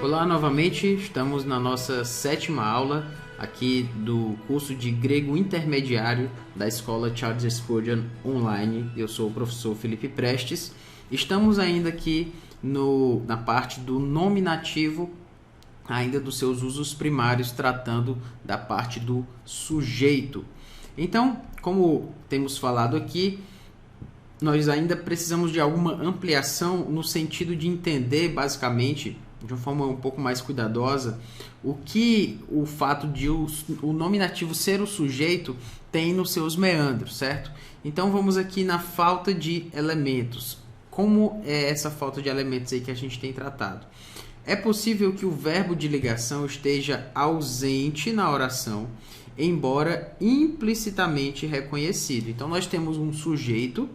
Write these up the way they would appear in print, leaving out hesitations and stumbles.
Olá, novamente, estamos na nossa 7ª aula aqui do curso de Grego Intermediário da Escola Charles Spurgeon Online. Eu sou o professor Felipe Prestes. Estamos ainda aqui na parte do nominativo, ainda dos seus usos primários, tratando da parte do sujeito. Então, como temos falado aqui, nós ainda precisamos de alguma ampliação no sentido de entender, basicamente, de uma forma um pouco mais cuidadosa, o que o fato de o nominativo ser o sujeito tem nos seus meandros, certo? Então vamos aqui na falta de elementos. Como é essa falta de elementos aí que a gente tem tratado? É possível que o verbo de ligação esteja ausente na oração, embora implicitamente reconhecido. Então nós temos um sujeito,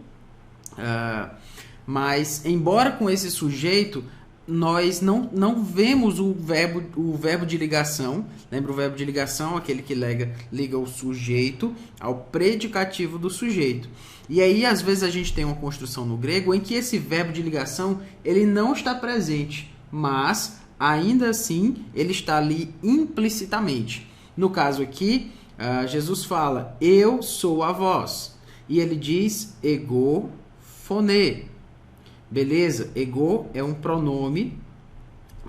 mas embora com esse sujeito nós não vemos o verbo de ligação. Lembra o verbo de ligação? Aquele que liga o sujeito ao predicativo do sujeito. E aí, às vezes, a gente tem uma construção no grego em que esse verbo de ligação ele não está presente, mas, ainda assim, ele está ali implicitamente. No caso aqui, Jesus fala, eu sou a voz. E ele diz, ego phone. Beleza? Ego é um pronome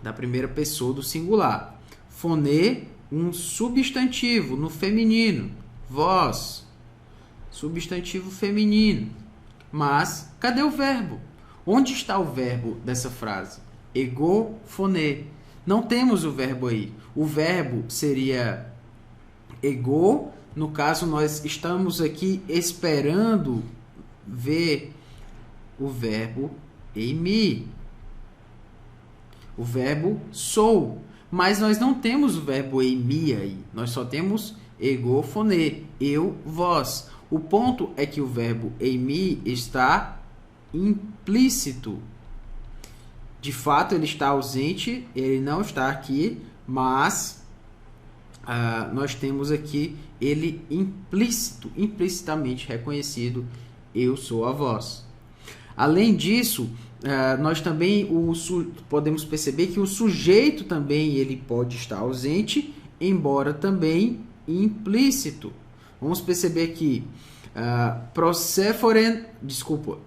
da primeira pessoa do singular. Phone, um substantivo no feminino. Voz, substantivo feminino. Mas, cadê o verbo? Onde está o verbo dessa frase? Ego phone. Não temos o verbo aí. O verbo seria ego. No caso, nós estamos aqui esperando ver o verbo eimi, o verbo sou, mas nós não temos o verbo eimi aí, nós só temos ego phone, eu, vós. O ponto é que o verbo eimi está implícito. De fato, ele está ausente, ele não está aqui, mas nós temos aqui ele implícito, implicitamente reconhecido, eu sou a voz. Além disso, nós também podemos perceber que o sujeito também ele pode estar ausente, embora também implícito. Vamos perceber aqui,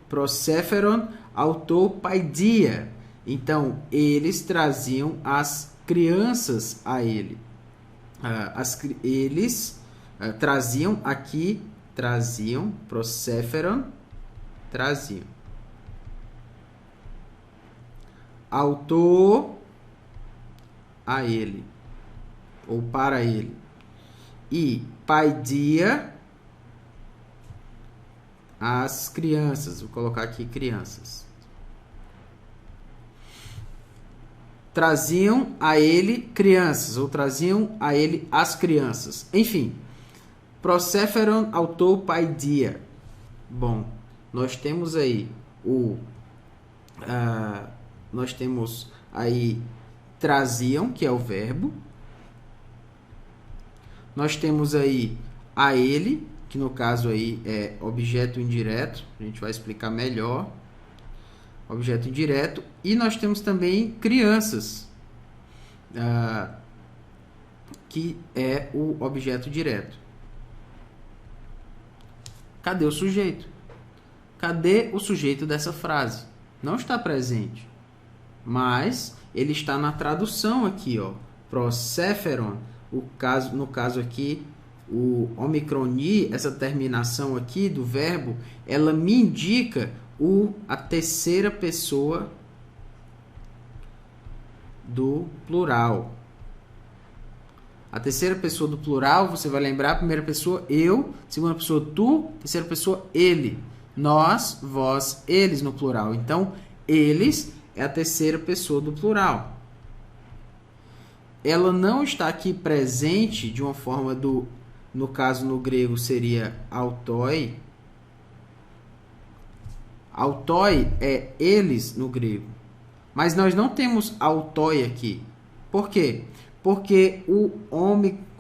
prosepheron autopaidia. Então, eles traziam as crianças a ele. Eles traziam aqui, prosepheron, traziam. Autor a ele, ou para ele. E paidia as crianças. Vou colocar aqui crianças. Traziam a ele crianças, ou traziam a ele as crianças. Enfim, prosepheron autor paidia. Bom, nós temos aí nós temos aí traziam, que é o verbo. Nós temos aí a ele, que no caso aí é objeto indireto. A gente vai explicar melhor. Objeto indireto. E nós temos também crianças, que é o objeto direto. Cadê o sujeito? Cadê o sujeito dessa frase? Não está presente. Mas ele está na tradução aqui, ó. Prosepheron, no caso aqui, o omicroni, essa terminação aqui do verbo, ela me indica a terceira pessoa do plural. A terceira pessoa do plural, você vai lembrar, a primeira pessoa, eu, segunda pessoa, tu, terceira pessoa, ele. Nós, vós, eles no plural. Então, eles é a terceira pessoa do plural. Ela não está aqui presente de uma forma no caso no grego seria autoi. Autoi é eles no grego. Mas nós não temos autoi aqui. Por quê? Porque o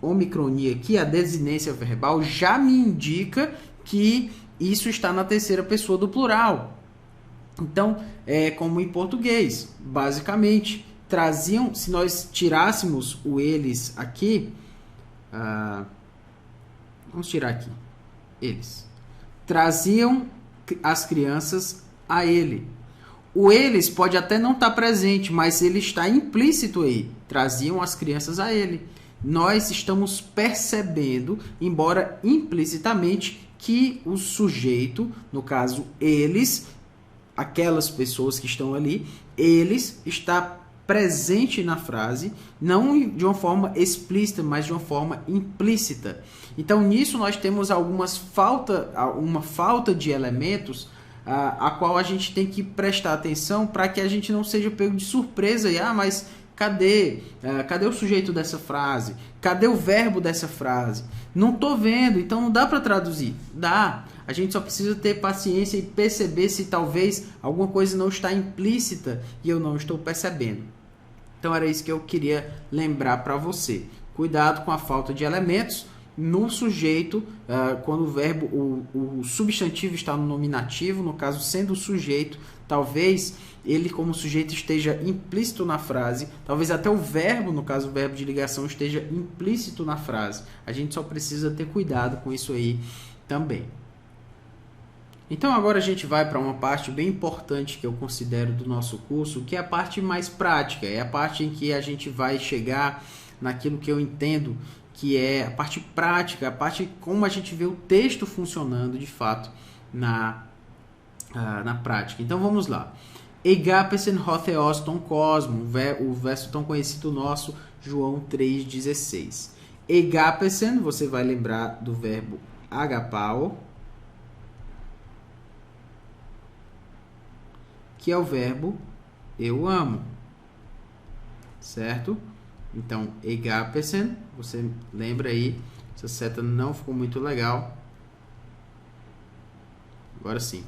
omicronia aqui, a desinência verbal, já me indica que isso está na terceira pessoa do plural. Então, é como em português, basicamente, traziam, se nós tirássemos o eles aqui, vamos tirar aqui, eles, traziam as crianças a ele. O eles pode até não estar presente, mas ele está implícito aí, traziam as crianças a ele. Nós estamos percebendo, embora implicitamente, que o sujeito, no caso eles, aquelas pessoas que estão ali, eles, está presente na frase, não de uma forma explícita, mas de uma forma implícita. Então, nisso nós temos uma falta de elementos a qual a gente tem que prestar atenção para que a gente não seja pego de surpresa e, mas cadê o sujeito dessa frase? Cadê o verbo dessa frase? Não estou vendo, então não dá para traduzir. Dá. A gente só precisa ter paciência e perceber se talvez alguma coisa não está implícita e eu não estou percebendo. Então era isso que eu queria lembrar para você. Cuidado com a falta de elementos no sujeito, quando o verbo, o substantivo está no nominativo, no caso sendo o sujeito, talvez ele como sujeito esteja implícito na frase, talvez até o verbo, no caso o verbo de ligação, esteja implícito na frase. A gente só precisa ter cuidado com isso aí também. Então agora a gente vai para uma parte bem importante que eu considero do nosso curso, que é a parte mais prática, é a parte em que a gente vai chegar naquilo que eu entendo que é a parte prática, a parte como a gente vê o texto funcionando de fato na prática. Então vamos lá. Egapesen hotheos ton cosmo, o verso tão conhecido nosso, João 3,16. Egapesen, você vai lembrar do verbo agapao, que é o verbo eu amo, certo? Então, egapesen, você lembra aí, essa seta não ficou muito legal. Agora sim.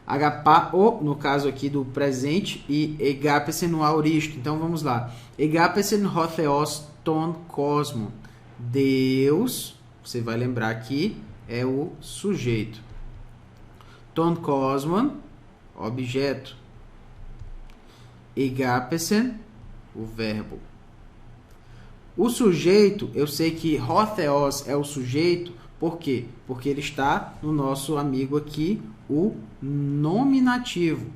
Agapao, no caso aqui do presente, e egapesen no auristo. Então, vamos lá. Egapesen hotheos ton cosmo. Deus, você vai lembrar aqui, é o sujeito. Ton cosmon, objeto. Egapesen, o verbo. O sujeito, eu sei que hotheos é o sujeito, por quê? Porque ele está no nosso amigo aqui, o nominativo.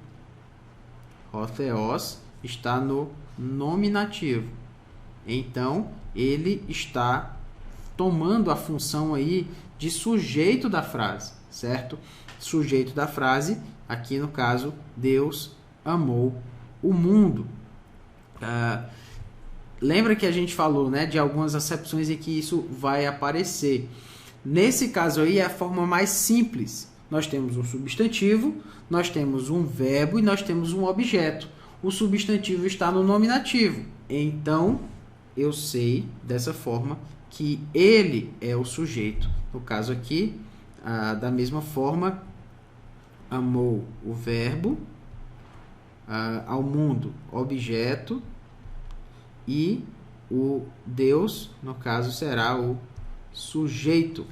Hotheos está no nominativo. Então, ele está tomando a função aí de sujeito da frase, certo? Sujeito da frase, aqui no caso, Deus amou o mundo. Lembra que a gente falou, né, de algumas acepções em que isso vai aparecer. Nesse caso aí é a forma mais simples. Nós temos um substantivo, nós temos um verbo e nós temos um objeto. O substantivo está no nominativo. Então, eu sei dessa forma que ele é o sujeito. No caso aqui, da mesma forma, amou o verbo, ao mundo, objeto, e o Deus, no caso, será o sujeito.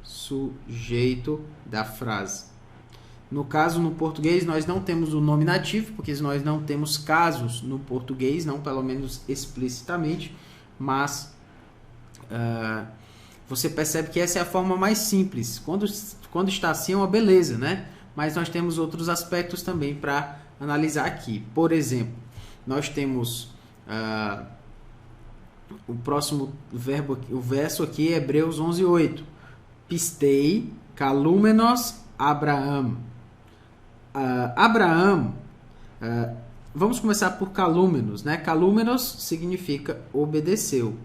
Sujeito da frase. No caso, no português, nós não temos o nominativo, porque nós não temos casos no português, não pelo menos explicitamente, mas você percebe que essa é a forma mais simples. Quando está assim é uma beleza, né? Mas nós temos outros aspectos também para analisar aqui. Por exemplo, nós temos o próximo verbo, o verso aqui é Hebreus 11:8. Pistei, calúmenos, Abraão. Abraão, vamos começar por calúmenos, né? Calúmenos significa obedeceu.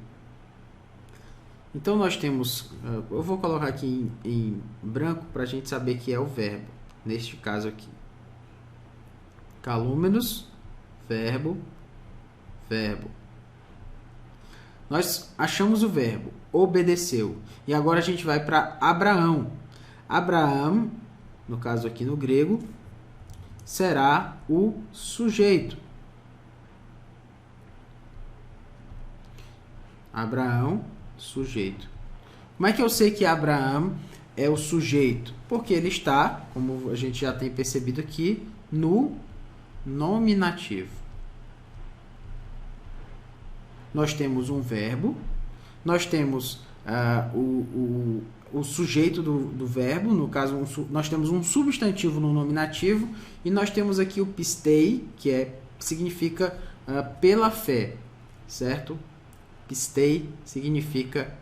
Então nós temos, eu vou colocar aqui em branco para a gente saber que é o verbo, neste caso aqui. Calúmenos, verbo, verbo. Nós achamos o verbo, obedeceu. E agora a gente vai para Abraão. Abraão, no caso aqui no grego, será o sujeito. Abraão, sujeito. Como é que eu sei que Abraão é o sujeito? Porque ele está, como a gente já tem percebido aqui, no nominativo. Nós temos um verbo, nós temos o sujeito do verbo, no caso, nós temos um substantivo no nominativo, e nós temos aqui o pistei, que significa pela fé, certo? Pistei significa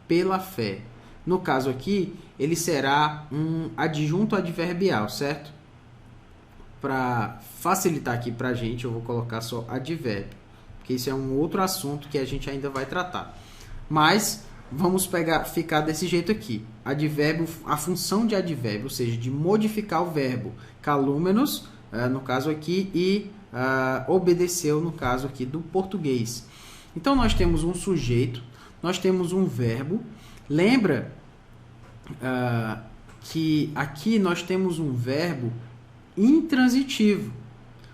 pela fé. No caso aqui, ele será um adjunto adverbial, certo? Para facilitar aqui para a gente, eu vou colocar só advérbio, porque isso é um outro assunto que a gente ainda vai tratar. Mas vamos ficar desse jeito aqui. Advérbio, a função de advérbio, ou seja, de modificar o verbo calúmenos, no caso aqui, e obedeceu, no caso aqui do português. Então, nós temos um sujeito, nós temos um verbo. Lembra que aqui nós temos um verbo intransitivo.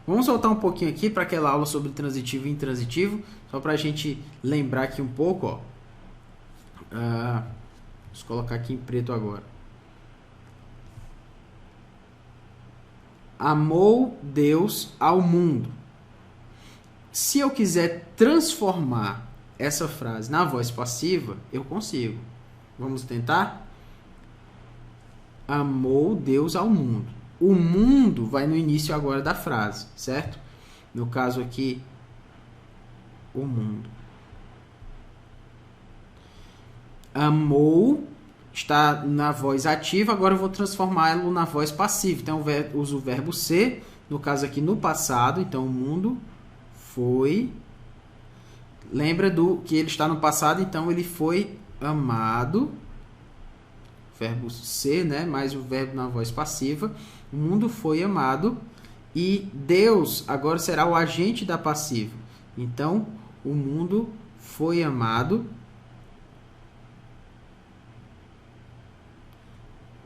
Vamos voltar um pouquinho aqui para aquela aula sobre transitivo e intransitivo, só para a gente lembrar aqui um pouco. Ó. Vou colocar aqui em preto agora. Amou Deus ao mundo. Se eu quiser transformar essa frase na voz passiva, eu consigo. Vamos tentar? Amou Deus ao mundo. O mundo vai no início agora da frase, certo? No caso aqui, o mundo. Amou está na voz ativa, agora eu vou transformá-lo na voz passiva. Então, eu uso o verbo ser, no caso aqui no passado. Então, o mundo foi... Lembra que ele está no passado, então ele foi amado. Verbo ser, né? Mais o verbo na voz passiva. O mundo foi amado. E Deus agora será o agente da passiva. Então, o mundo foi amado.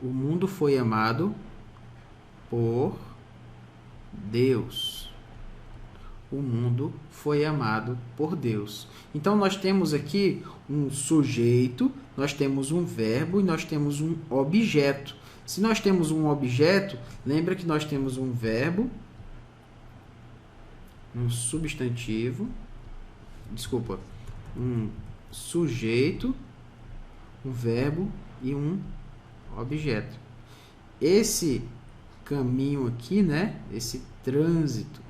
O mundo foi amado por Deus. O mundo foi amado por Deus. Então, nós temos aqui um sujeito, nós temos um verbo e nós temos um objeto. Se nós temos um objeto, lembra que nós temos um verbo, um substantivo, um sujeito, um verbo e um objeto. Esse caminho aqui, né? Esse trânsito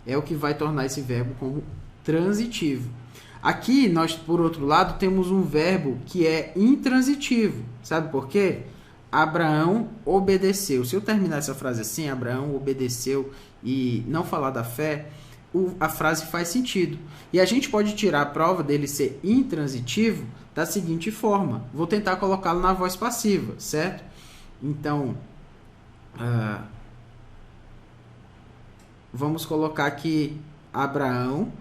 é o que vai tornar esse verbo como transitivo. Aqui, nós, por outro lado, temos um verbo que é intransitivo. Sabe por quê? Abraão obedeceu. Se eu terminar essa frase assim, Abraão obedeceu, e não falar da fé, a frase faz sentido. E a gente pode tirar a prova dele ser intransitivo da seguinte forma. Vou tentar colocá-lo na voz passiva, certo? Então, vamos colocar aqui Abraão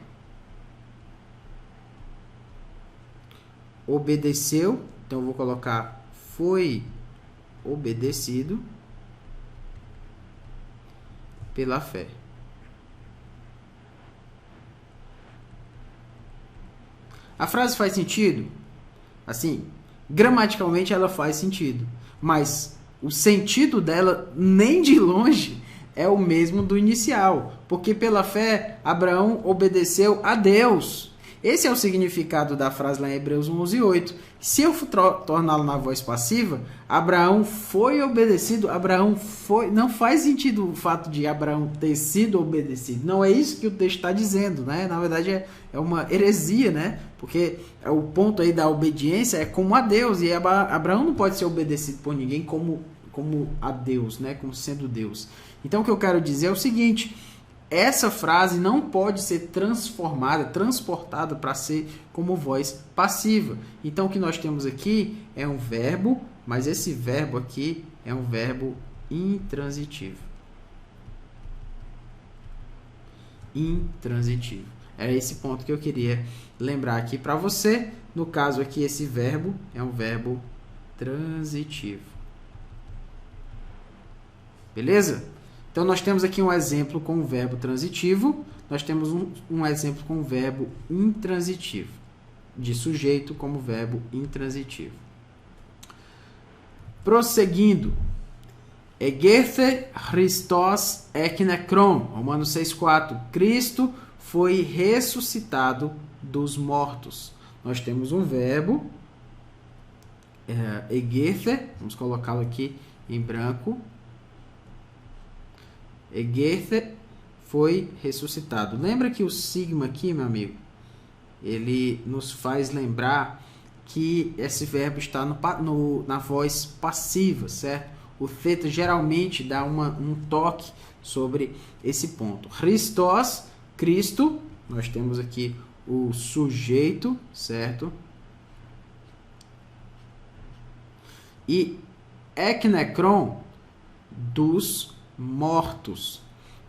obedeceu. Então, eu vou colocar foi obedecido pela fé. A frase faz sentido? Assim, gramaticalmente ela faz sentido, mas o sentido dela nem de longe é o mesmo do inicial, porque pela fé Abraão obedeceu a Deus. Esse é o significado da frase lá em Hebreus 11:8. Se eu torná-lo na voz passiva, Abraão foi obedecido, Abraão foi... Não faz sentido o fato de Abraão ter sido obedecido. Não é isso que o texto está dizendo, né? Na verdade é uma heresia, né? Porque o ponto aí da obediência é como a Deus, e Abraão não pode ser obedecido por ninguém como a Deus, né? Como sendo Deus. Então o que eu quero dizer é o seguinte: essa frase não pode ser transformada, transportada para ser como voz passiva. Então, o que nós temos aqui é um verbo, mas esse verbo aqui é um verbo intransitivo. Intransitivo. Era esse ponto que eu queria lembrar aqui para você. No caso aqui, esse verbo é um verbo transitivo. Beleza? Então, nós temos aqui um exemplo com o verbo transitivo, nós temos um exemplo com o verbo intransitivo, de sujeito como verbo intransitivo. Prosseguindo. Egethe Christos ek nekron. Romanos 6,4. Cristo foi ressuscitado dos mortos. Nós temos um verbo, egethe, vamos colocá-lo aqui em branco. Egethe foi ressuscitado. Lembra que o sigma aqui, meu amigo, ele nos faz lembrar que esse verbo está na voz passiva, certo? O θ geralmente dá um toque sobre esse ponto. Christos, Cristo, nós temos aqui o sujeito, certo? E ek nekron, dos mortos.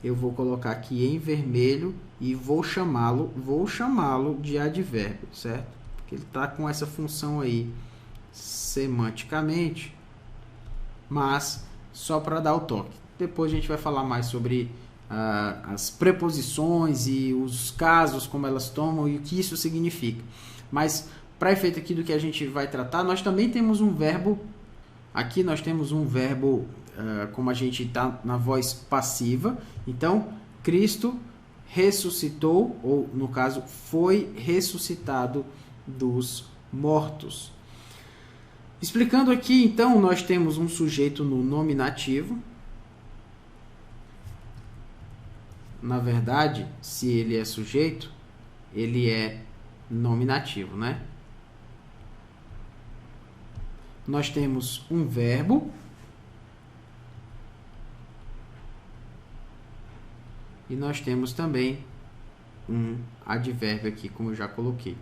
Eu vou colocar aqui em vermelho e vou chamá-lo de advérbio, certo? Porque ele está com essa função aí semanticamente, mas só para dar o toque. Depois a gente vai falar mais sobre as preposições e os casos, como elas tomam e o que isso significa. Mas, para efeito aqui do que a gente vai tratar, nós também temos um verbo. Aqui nós temos um verbo, como a gente está na voz passiva. Então, Cristo ressuscitou, ou no caso, foi ressuscitado dos mortos. Explicando aqui, então, nós temos um sujeito no nominativo. Na verdade, se ele é sujeito, ele é nominativo, né? Nós temos um verbo e nós temos também um advérbio aqui, como eu já coloquei.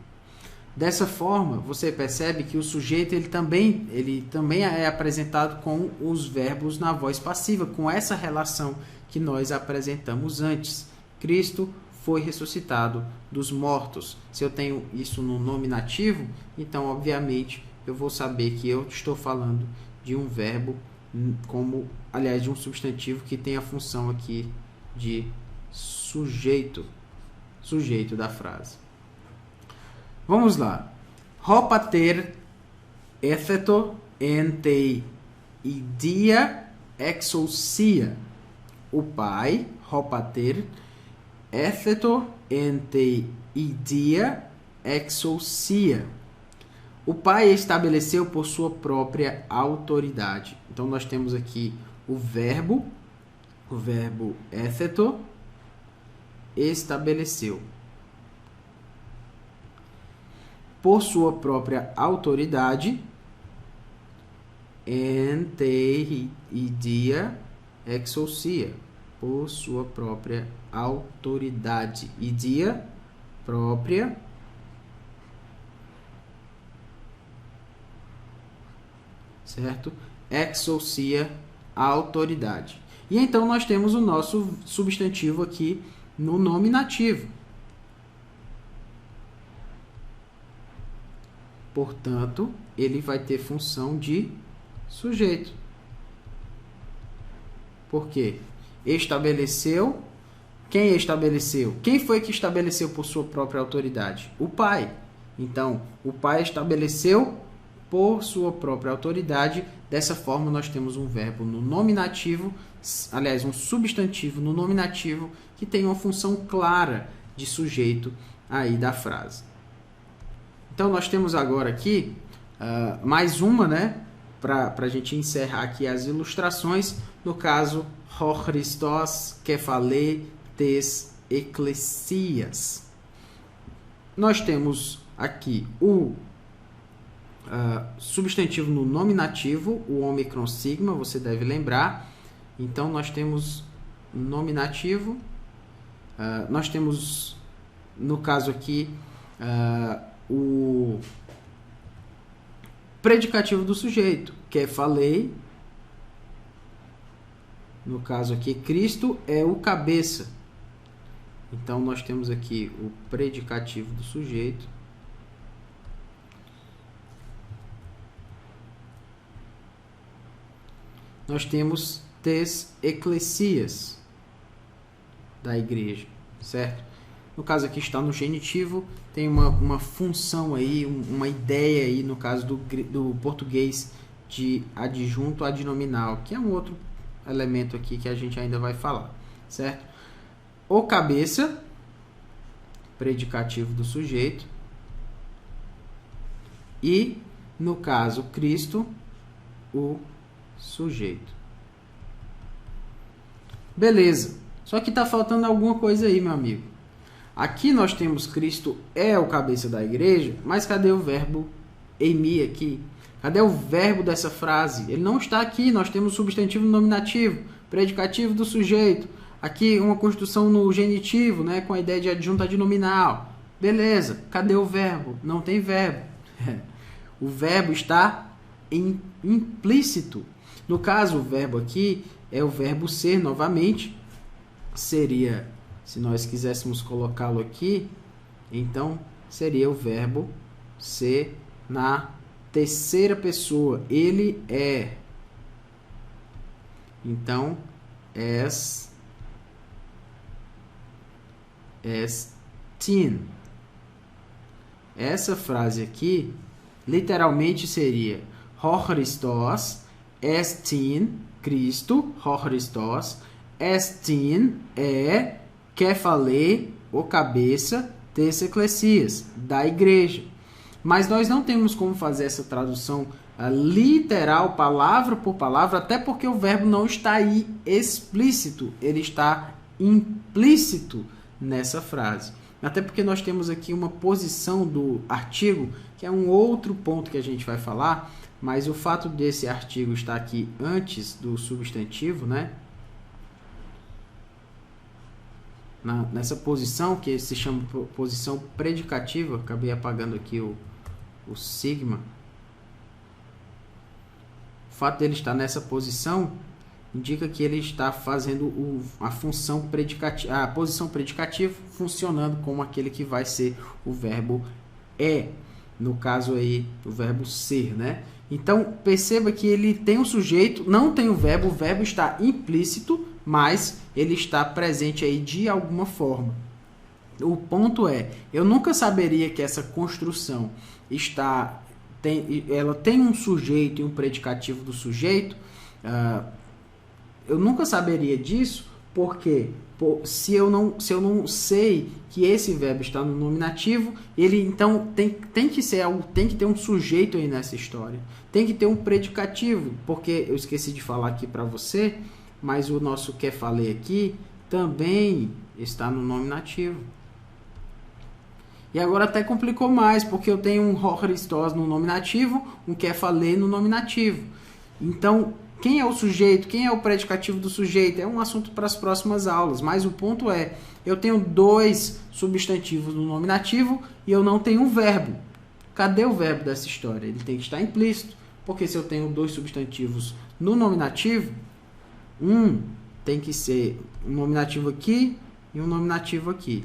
Dessa forma, você percebe que o sujeito ele também é apresentado com os verbos na voz passiva, com essa relação que nós apresentamos antes. Cristo foi ressuscitado dos mortos. Se eu tenho isso no nominativo, então, obviamente, eu vou saber que eu estou falando de um verbo, de um substantivo que tem a função aqui de sujeito da frase. Vamos lá. Hopater étheto ente idia exousia. O pai, hopater, étheto ente idia exousia. O pai estabeleceu por sua própria autoridade. Então, nós temos aqui o verbo étheto, estabeleceu. Por sua própria autoridade, ente idia exousia. Por sua própria autoridade. Idia, própria. Certo? Exousia, autoridade. E então nós temos o nosso substantivo aqui no nominativo. Portanto, ele vai ter função de sujeito. Por quê? Estabeleceu. Quem estabeleceu? Quem foi que estabeleceu por sua própria autoridade? O pai. Então, o pai estabeleceu por sua própria autoridade. Dessa forma, nós temos um verbo no nominativo, aliás, um substantivo no nominativo que tem uma função clara de sujeito aí da frase. Então, nós temos agora aqui mais uma, né? Para a gente encerrar aqui as ilustrações. No caso, Ho Christos Kephalé tes Ecclesias. Nós temos aqui o substantivo no nominativo, o ômicron sigma, você deve lembrar. Então, nós temos nominativo. Nós temos, no caso aqui, o predicativo do sujeito, que é falei. No caso aqui, Cristo é o cabeça. Então, nós temos aqui o predicativo do sujeito. Nós temos tes Ecclesias, da igreja, certo? No caso aqui está no genitivo, tem uma função aí, uma ideia aí, no caso do português de adjunto adnominal, que é um outro elemento aqui que a gente ainda vai falar, certo? O cabeça, predicativo do sujeito, e, no caso, Cristo, o sujeito. Beleza. Só que está faltando alguma coisa aí, meu amigo. Aqui nós temos Cristo é o cabeça da igreja, mas cadê o verbo eimi aqui? Cadê o verbo dessa frase? Ele não está aqui. Nós temos o substantivo nominativo, predicativo do sujeito. Aqui uma construção no genitivo, né, com a ideia de adjunto adnominal. Beleza. Cadê o verbo? Não tem verbo. O verbo está implícito. No caso, o verbo aqui é o verbo ser novamente. Seria, se nós quiséssemos colocá-lo aqui, então seria o verbo ser na terceira pessoa. Ele é. Então, tin. Essa frase aqui literalmente seria ho Christos estin, Cristo, ho Christos estin é kephalé, o cabeça des eclesias, da igreja. Mas nós não temos como fazer essa tradução literal, palavra por palavra, até porque o verbo não está aí explícito, ele está implícito nessa frase. Até porque nós temos aqui uma posição do artigo, que é um outro ponto que a gente vai falar, mas o fato desse artigo estar aqui antes do substantivo, né? Nessa posição, que se chama posição predicativa, acabei apagando aqui o sigma. O fato dele estar nessa posição indica que ele está fazendo a função predicativa, a posição predicativa funcionando como aquele que vai ser o verbo é, no caso aí o verbo ser, né? Então perceba que ele tem um sujeito, não tem o verbo está implícito, mas ele está presente aí de alguma forma. O ponto é, eu nunca saberia que essa construção ela tem um sujeito e um predicativo do sujeito. Eu nunca saberia disso, porque se eu não sei que esse verbo está no nominativo, ele então tem que ter um sujeito aí nessa história. Tem que ter um predicativo, porque eu esqueci de falar aqui para você, mas o nosso kephalé aqui também está no nominativo. E agora até complicou mais, porque eu tenho um ho Christos no nominativo, um kephalé no nominativo. Então, quem é o sujeito? Quem é o predicativo do sujeito? É um assunto para as próximas aulas, mas o ponto é, eu tenho 2 substantivos no nominativo e eu não tenho um verbo. Cadê o verbo dessa história? Ele tem que estar implícito, porque se eu tenho 2 substantivos no nominativo, tem que ser um nominativo aqui e um nominativo aqui.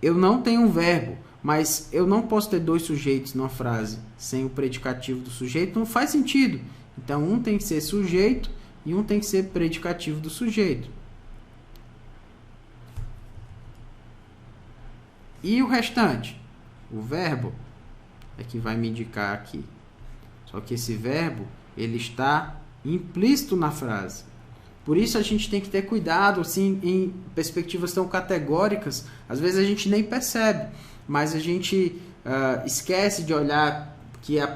Eu não tenho um verbo, mas eu não posso ter 2 sujeitos numa frase sem o predicativo do sujeito, não faz sentido. Então, um tem que ser sujeito e um tem que ser predicativo do sujeito. E o restante? O verbo é que vai me indicar aqui. Só que esse verbo, ele está implícito na frase. Por isso a gente tem que ter cuidado, assim, em perspectivas tão categóricas. Às vezes a gente nem percebe, mas a gente esquece de olhar que a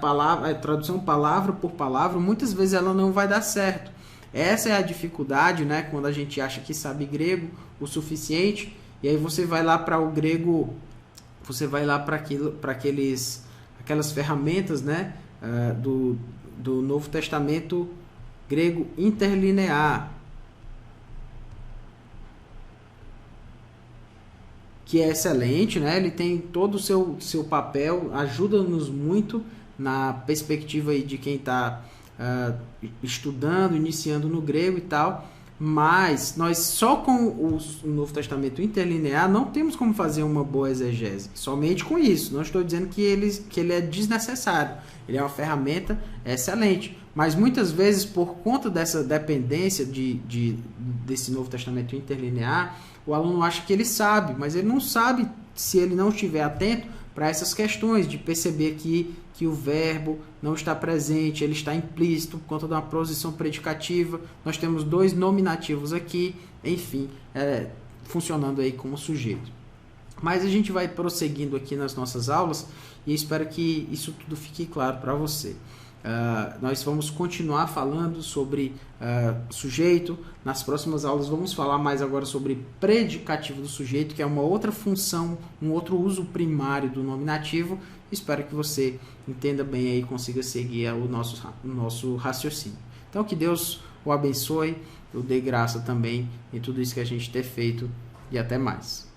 tradução palavra por palavra, muitas vezes ela não vai dar certo. Essa é a dificuldade, né, quando a gente acha que sabe grego o suficiente, e aí você vai lá para o grego, você vai lá para aquelas ferramentas, né, do Novo Testamento grego interlinear, que é excelente, né? Ele tem todo o seu papel, ajuda-nos muito na perspectiva aí de quem está estudando, iniciando no grego e tal, mas nós só com o Novo Testamento interlinear não temos como fazer uma boa exegese, somente com isso. Não estou dizendo que ele é desnecessário, ele é uma ferramenta excelente, mas muitas vezes por conta dessa dependência desse Novo Testamento interlinear, o aluno acha que ele sabe, mas ele não sabe se ele não estiver atento para essas questões de perceber aqui que o verbo não está presente, ele está implícito por conta de uma posição predicativa. Nós temos dois nominativos aqui, enfim, funcionando aí como sujeito. Mas a gente vai prosseguindo aqui nas nossas aulas e espero que isso tudo fique claro para você. Nós vamos continuar falando sobre sujeito. Nas próximas aulas vamos falar mais agora sobre predicativo do sujeito, que é uma outra função, um outro uso primário do nominativo. Espero que você entenda bem aí e consiga seguir o nosso raciocínio. Então que Deus o abençoe, eu dê graça também em tudo isso que a gente tem feito e até mais.